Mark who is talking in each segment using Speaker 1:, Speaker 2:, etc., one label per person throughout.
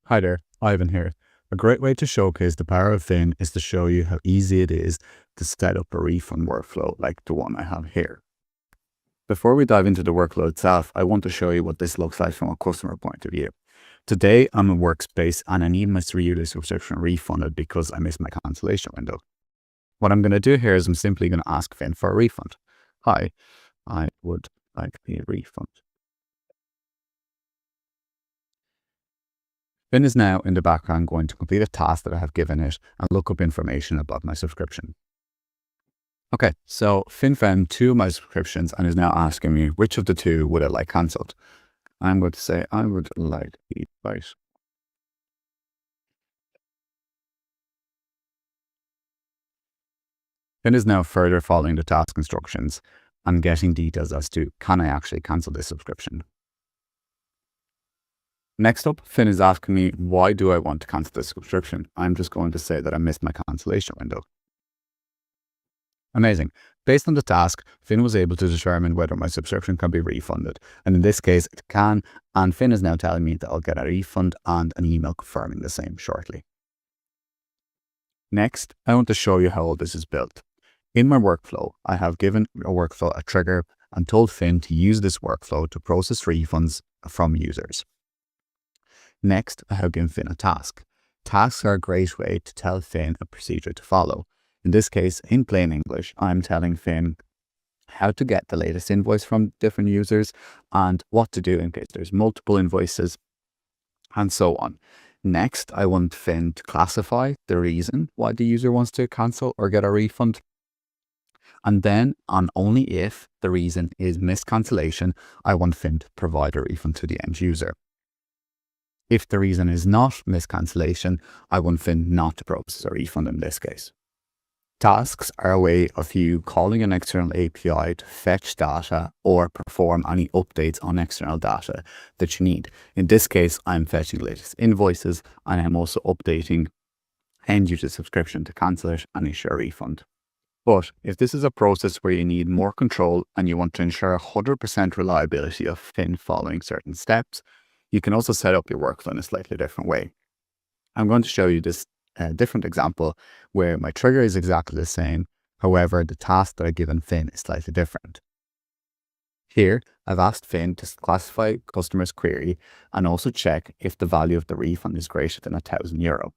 Speaker 1: Hi there, Ivan here. A great way to showcase the power of Fin is to show you how easy it is to set up a refund workflow like the one I have here. Before we dive into the workflow itself, I want to show you what this looks like from a customer point of view. Today, I'm in Workspace and I need my 3-yearly subscription refunded because I missed my cancellation window. What I'm going to do here is I'm simply going to ask Fin for a refund. Hi, I would like a refund. Fin is now in the background going to complete a task that I have given it and look up information about my subscription. Okay, so Fin found 2 of my subscriptions and is now asking me which of the 2 would I like cancelled. I'm going to say I would like the advice. Fin is now further following the task instructions and getting details as to can I actually cancel this subscription. Next up, Fin is asking me why do I want to cancel this subscription. I'm just going to say that I missed my cancellation window. Amazing. Based on the task, Fin was able to determine whether my subscription can be refunded. And in this case, it can. And Fin is now telling me that I'll get a refund and an email confirming the same shortly. Next, I want to show you how all this is built. In my workflow, I have given a workflow a trigger and told Fin to use this workflow to process refunds from users. Next, I have given Fin a task. Tasks are a great way to tell Fin a procedure to follow. In this case, in plain English, I'm telling Fin how to get the latest invoice from different users and what to do in case there's multiple invoices and so on. Next, I want Fin to classify the reason why the user wants to cancel or get a refund. And then, on only if the reason is missed cancellation, I want Fin to provide a refund to the end user. If the reason is not missed cancellation, I want Fin not to process a refund in this case. Tasks are a way of you calling an external API to fetch data or perform any updates on external data that you need. In this case, I'm fetching the latest invoices and I'm also updating end user subscription to cancel it and issue a refund. But if this is a process where you need more control and you want to ensure 100% reliability of Fin following certain steps, you can also set up your workflow in a slightly different way. I'm going to show you this different example where my trigger is exactly the same. However, the task that I've given Fin is slightly different. Here, I've asked Fin to classify customer's query and also check if the value of the refund is greater than €1,000.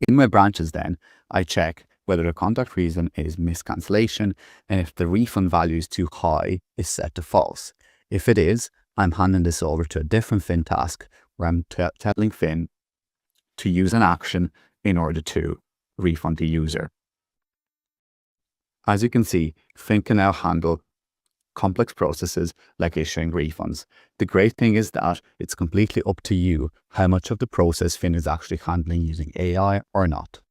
Speaker 1: In my branches then, I check whether the contact reason is missed cancellation and if the refund value is too high is set to false. If it is, I'm handing this over to a different Fin task where I'm telling Fin to use an action in order to refund the user. As you can see, Fin can now handle complex processes like issuing refunds. The great thing is that it's completely up to you how much of the process Fin is actually handling using AI or not.